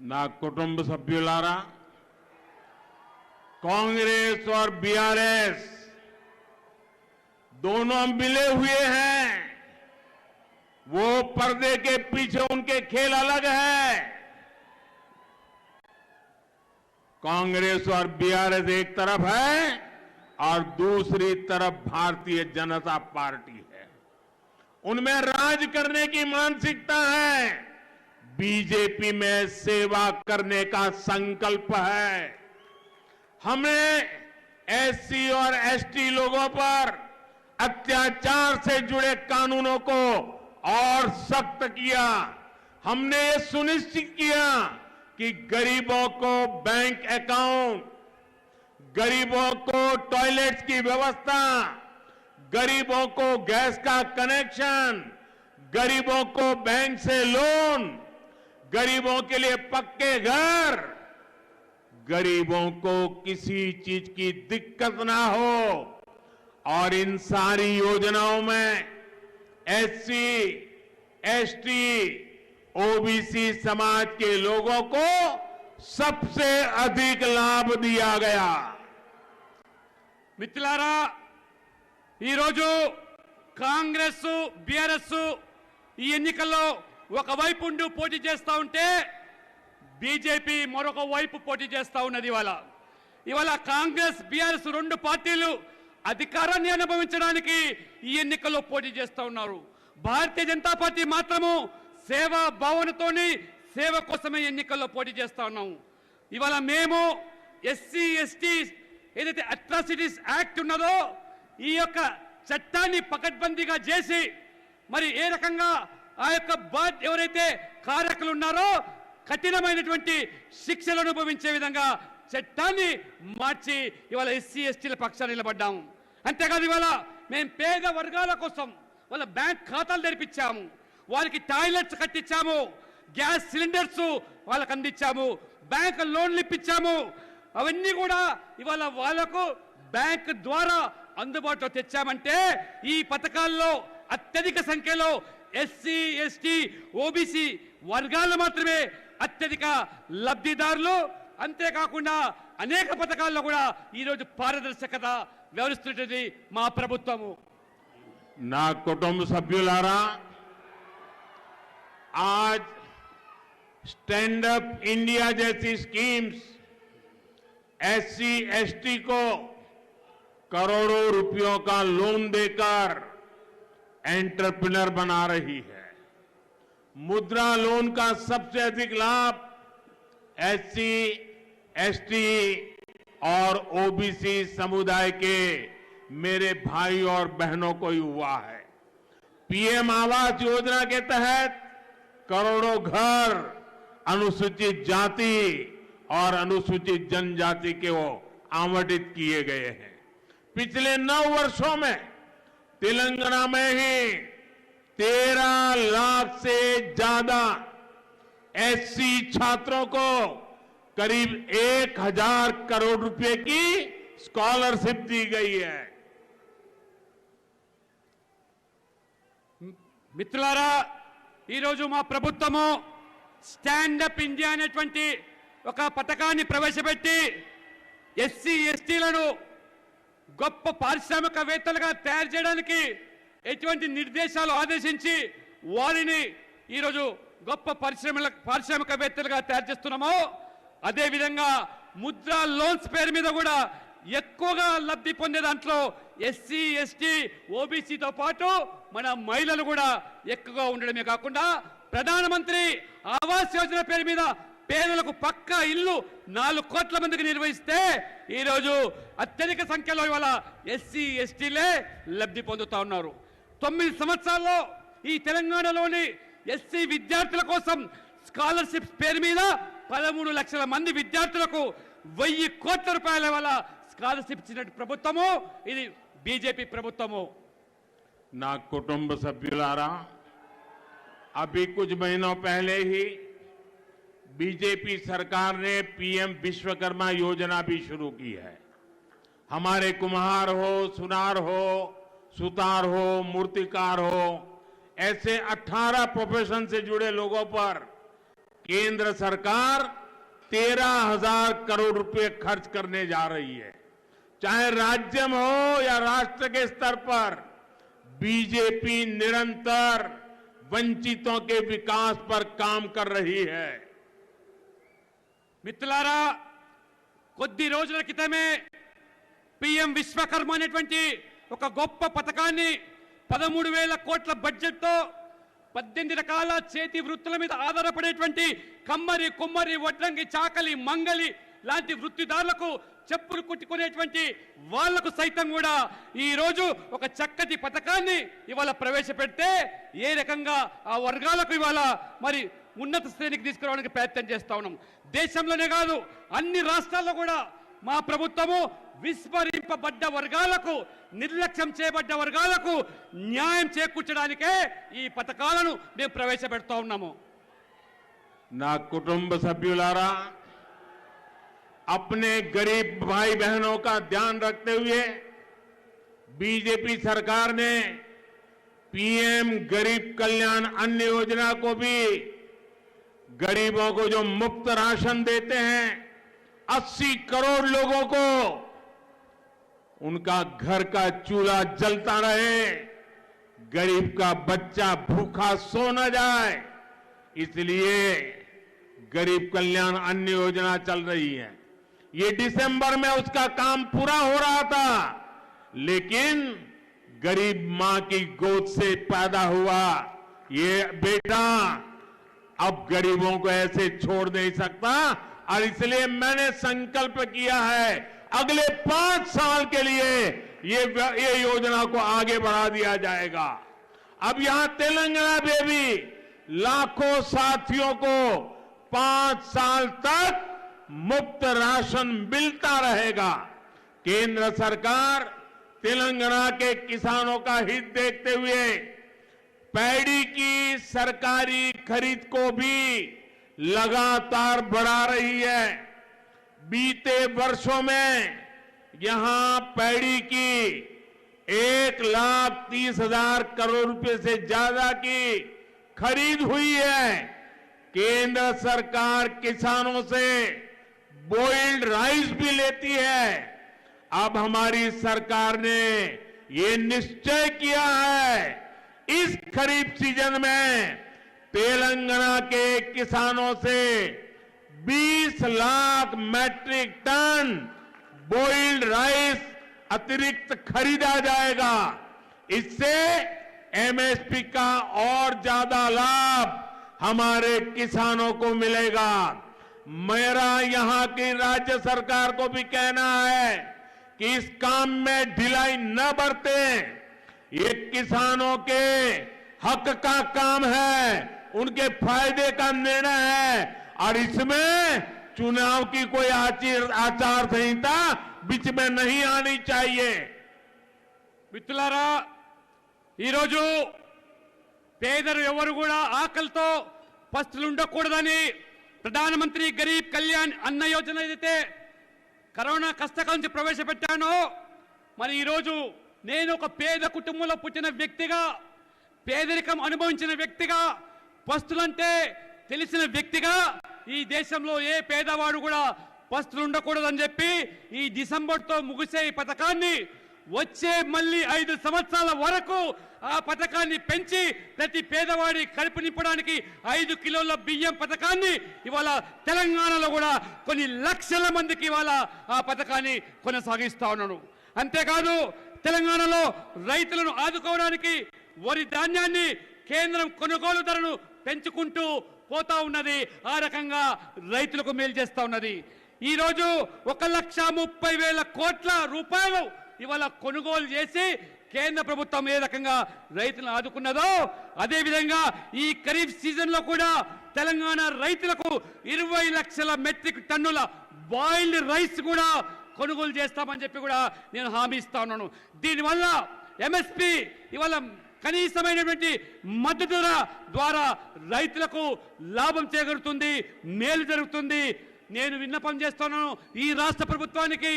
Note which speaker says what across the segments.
Speaker 1: నా కుటుంబ సభ్యులారా, कांग्रेस और बीआरएस दोनों मिले हुए हैं। वो पर्दे के पीछे उनके खेल अलग है। कांग्रेस और बीआरएस एक तरफ है और दूसरी तरफ भारतीय जनता पार्टी है। उनमें राज करने की मानसिकता है, बीजेपी में सेवा करने का संकल्प है। हमने एससी और एसटी लोगों पर अत्याचार से जुड़े कानूनों को और सख्त किया। हमने ये सुनिश्चित किया कि गरीबों को बैंक अकाउंट, गरीबों को टॉयलेट्स की व्यवस्था, गरीबों को गैस का कनेक्शन, गरीबों को बैंक से लोन, गरीबों के लिए पक्के घर, गरीबों को किसी चीज की दिक्कत ना हो। और इन सारी योजनाओं में एससी, एसटी, ओबीसी समाज के लोगों को सबसे अधिक लाभ दिया गया।
Speaker 2: మిత్రులారా, ఈరోజు కాంగ్రెస్ బీఆర్ఎస్ ఈ ఎన్నికల్లో ఒకవైపు ఉండి పోటీ చేస్తూ ఉంటే బీజేపీ మరొక వైపు పోటీ చేస్తూ ఉన్నది. ఇవాళ కాంగ్రెస్ బీఆర్ఎస్ రెండు పార్టీలు అధికారాన్ని అనుభవించడానికి ఈ ఎన్నికల్లో పోటీ చేస్తూ ఉన్నారు. భారతీయ జనతా పార్టీ మాత్రము సేవా భావనతోని సేవ కోసమే ఎన్నికల్లో పోటీ చేస్తూ ఉన్నాము. ఇవాళ మేము ఎస్సీ ఎస్టీ ఏదైతే అట్రాసిటీస్ యాక్ట్ ఉన్నదో ఈ యొక్క చట్టాన్ని పకడ్బందీగా చేసి మరి ఏ రకంగా ఆ యొక్క ఎవరైతే కారకులు ఉన్నారో కఠినమైనటువంటి శిక్షలు అనుభవించే విధంగా చట్టాన్ని మార్చి ఇవాళ ఎస్సీ ఎస్టీల పక్షాన నిలబడ్డాము. అంతేకాదు ఇవాళ మేము పేద వర్గాల కోసం వాళ్ళ బ్యాంక్ ఖాతాలు తెరిపించాము, వారికి టాయిలెట్స్ కట్టించాము, గ్యాస్ సిలిండర్స్ వాళ్ళకు అందించాము, బ్యాంక్ లోన్లు ఇప్పించాము. అవన్నీ కూడా ఇవాళ వాళ్లకు బ్యాంక్ ద్వారా అందుబాటులో తెచ్చామంటే ఈ పథకాల్లో అత్యధిక సంఖ్యలో ఎస్సీ ఎస్టీ ఓబీసీ వర్గాలు మాత్రమే అత్యధిక లబ్ధిదారులు. అంతేకాకుండా అనేక పథకాల్లో కూడా ఈరోజు పారదర్శకత వ్యవహరిస్తున్నది మా ప్రభుత్వము.
Speaker 1: నా కుటుంబ సభ్యులారా, आज स्टैंड अप इंडिया जैसी स्कीम्स एससी एसटी को करोड़ों रुपयों का लोन देकर एंटरप्रेन्योर बना रही है। मुद्रा लोन का सबसे अधिक लाभ एससी, एसटी और ओबीसी समुदाय के मेरे भाई और बहनों को ही हुआ है। पीएम आवास योजना के तहत करोड़ों घर अनुसूचित जाति और अनुसूचित जनजाति के वो आवंटित किए गए हैं। पिछले 9 वर्षों में तेलंगाना में ही 13 लाख से ज्यादा एससी छात्रों को करीब 1000 करोड़ रुपए की स्कॉलरशिप दी गई है।
Speaker 2: మిత్రులారా, ఈరోజు మా ప్రభుత్వము స్టాండప్ ఇండియా అనేటువంటి ఒక పథకాన్ని ప్రవేశపెట్టి ఎస్సీ ఎస్టీలను గొప్ప పారిశ్రామికవేత్తలుగా తయారు చేయడానికి ఎటువంటి నిర్దేశాలు ఆదేశించి వారిని ఈరోజు గొప్ప పారిశ్రామికవేత్తలుగా తయారు చేస్తున్నామో అదేవిధంగా ముద్రా లోన్స్ పేరు మీద కూడా ఎక్కువగా లబ్ధి పొందే దాంట్లో ఎస్సీ ఎస్టీ ఓబీసీతో పాటు మన మహిళలు కూడా ఎక్కువగా ఉండడమే కాకుండా ప్రధానమంత్రి ఆవాస్ యోజన పేరు మీద పేదలకు పక్కా ఇల్లు 4 కోట్ల మందికి నిర్వహిస్తే ఈరోజు అత్యధిక సంఖ్యలో ఇవాళ ఎస్సీ ఎస్టీలే లబ్ధి పొందుతా ఉన్నారు. 9 సంవత్సరాల్లో ఈ తెలంగాణలోని ఎస్సీ విద్యార్థుల కోసం స్కాలర్షిప్స్ పేరు మీద 13 లక్షల మంది విద్యార్థులకు 1000 కోట్ల రూపాయల వల్ల స్కాలర్షిప్ ఇచ్చిన ప్రభుత్వము ఇది బీజేపీ ప్రభుత్వము.
Speaker 1: నా కుటుంబ సభ్యులారా, अभी कुछ महीनों पहले ही बीजेपी सरकार ने पीएम विश्वकर्मा योजना भी शुरू की है। हमारे कुम्हार हो, सुनार हो, सुतार हो, मूर्तिकार हो, ऐसे 18 प्रोफेशन से जुड़े लोगों पर केंद्र सरकार 13,000 करोड़ रुपए खर्च करने जा रही है। चाहे राज्य में हो या राष्ट्र के स्तर पर बीजेपी निरंतर वंचितों के विकास पर काम कर रही है।
Speaker 2: మిత్రులారా, కొద్ది రోజుల క్రితమే పిఎం విశ్వకర్మ అనేటువంటి ఒక గొప్ప పథకాన్ని 13,000 కోట్ల బడ్జెట్తో 18 రకాల చేతి వృత్తుల మీద ఆధారపడేటువంటి కమ్మరి, కుమ్మరి, వడ్రంగి, చాకలి, మంగలి లాంటి వృత్తిదారులకు చెప్పులు కుట్టుకునేటువంటి వాళ్లకు సైతం కూడా ఈ రోజు ఒక చక్కటి పథకాన్ని ఇవాళ ప్రవేశపెడితే ఏ రకంగా ఆ వర్గాలకు ఇవాళ మరి ఉన్నత శ్రేణికి తీసుకురావడానికి ప్రయత్నం చేస్తా ఉన్నాం. దేశంలోనే కాదు అన్ని రాష్ట్రాల్లో కూడా మా ప్రభుత్వము విస్మరింపబడ్డ వర్గాలకు, నిర్లక్ష్యం చేయబడ్డ వర్గాలకు న్యాయం చేకూర్చడానికే ఈ పథకాలను మేము ప్రవేశపెడతా ఉన్నాము.
Speaker 1: నా కుటుంబ సభ్యులారా, अपने गरीब भाई बहनों का ध्यान रखते हुए बीजेपी सरकार ने पीएम गरीब कल्याण अन्न योजना को भी गरीबों को जो मुफ्त राशन देते हैं 80 करोड़ लोगों को उनका घर का चूल्हा जलता रहे, गरीब का बच्चा भूखा सो न जाए, इसलिए गरीब कल्याण अन्न योजना चल रही है। ये दिसंबर में उसका काम पूरा हो रहा था, लेकिन गरीब मां की गोद से पैदा हुआ ये बेटा अब गरीबों को ऐसे छोड़ नहीं सकता, और इसलिए मैंने संकल्प किया है अगले 5 साल के लिए ये योजना को आगे बढ़ा दिया जाएगा। अब यहां तेलंगाना में भी लाखों साथियों को 5 साल तक मुफ्त राशन मिलता रहेगा। केंद्र सरकार तेलंगाना के किसानों का हित देखते हुए पैडी की सरकारी खरीद को भी लगातार बढ़ा रही है। बीते वर्षों में यहां पैडी की 1,30,000 करोड़ रुपए से ज्यादा की खरीद हुई है। केंद्र सरकार किसानों से बॉइल्ड राइस भी लेती है। अब हमारी सरकार ने ये निश्चय किया है इस खरीफ सीजन में तेलंगाना के किसानों से 20 lakh metric ton boiled rice अतिरिक्त खरीदा जाएगा। इससे एमएसपी का और ज्यादा लाभ हमारे किसानों को मिलेगा। मेरा यहां की राज्य सरकार को भी कहना है कि इस काम में ढिलाई न बरतें। ये किसानों के हक का काम है, उनके फायदे का निर्णय है, और इसमें चुनाव की कोई आचार संहिता बीच में नहीं आनी चाहिए।
Speaker 2: మిత్రులారా, ఈరోజు పేదలు ఎవరు కూడా ఆకలితో పస్తులు ఉండకూడదని ప్రధానమంత్రి గరీబ్ కళ్యాణ్ అన్న యోజన ఏదైతే కరోనా కష్టకాలం నుంచి ప్రవేశపెట్టానో, మరి ఈరోజు నేను ఒక పేద కుటుంబంలో పుట్టిన వ్యక్తిగా, పేదరికం అనుభవించిన వ్యక్తిగా, పస్తులంటే తెలిసిన వ్యక్తిగా ఈ దేశంలో ఏ పేదవాడు కూడా పస్తులు ఉండకూడదని చెప్పి ఈ డిసెంబర్తో ముగిసే ఈ పథకాన్ని వచ్చే మళ్ళీ 5 సంవత్సరాల వరకు ఆ పథకాన్ని పెంచి ప్రతి పేదవాడి కడుపు నింపడానికి 5 కిలోల బియ్యం పథకాన్ని ఇవాళ తెలంగాణలో కూడా కొన్ని లక్షల మందికి ఇవాళ ఆ పథకాన్ని కొనసాగిస్తా ఉన్నాను. అంతేకాదు తెలంగాణలో రైతులను ఆదుకోవడానికి వరి ధాన్యాన్ని కేంద్రం కొనుగోలు ధరను పెంచుకుంటూ పోతా ఉన్నది. ఆ రకంగా రైతులకు మేలు చేస్తా ఉన్నది. ఈ రోజు 1,30,000 కోట్ల రూపాయలు ఇవాళ కొనుగోలు చేసి కేంద్ర ప్రభుత్వం ఏ రకంగా రైతులను ఆదుకున్నదో అదే విధంగా ఈ ఖరీఫ్ సీజన్ లో కూడా తెలంగాణ రైతులకు 20 లక్షల మెట్రిక్ టన్నుల బాయిల్డ్ రైస్ కూడా కొనుగోలు చేస్తామని చెప్పి కూడా నేను హామీ ఇస్తా ఉన్నాను. దీనివల్ల ఎంఎస్పీ ఇవాళ కనీసమైనటువంటి మద్దతు ధర ద్వారా రైతులకు లాభం చేకూరుతుంది, మేలు జరుగుతుంది. నేను విన్నపం చేస్తున్నాను. ఈ రాష్ట్ర ప్రభుత్వానికి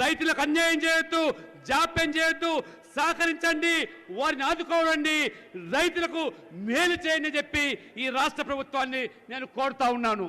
Speaker 2: రైతులకు అన్యాయం చేయొద్దు, జాప్యం చేయొద్దు, సహకరించండి, వారిని ఆదుకోవండి, రైతులకు మేలు చేయండి చెప్పి ఈ రాష్ట్ర ప్రభుత్వాన్ని నేను కోరుతా ఉన్నాను.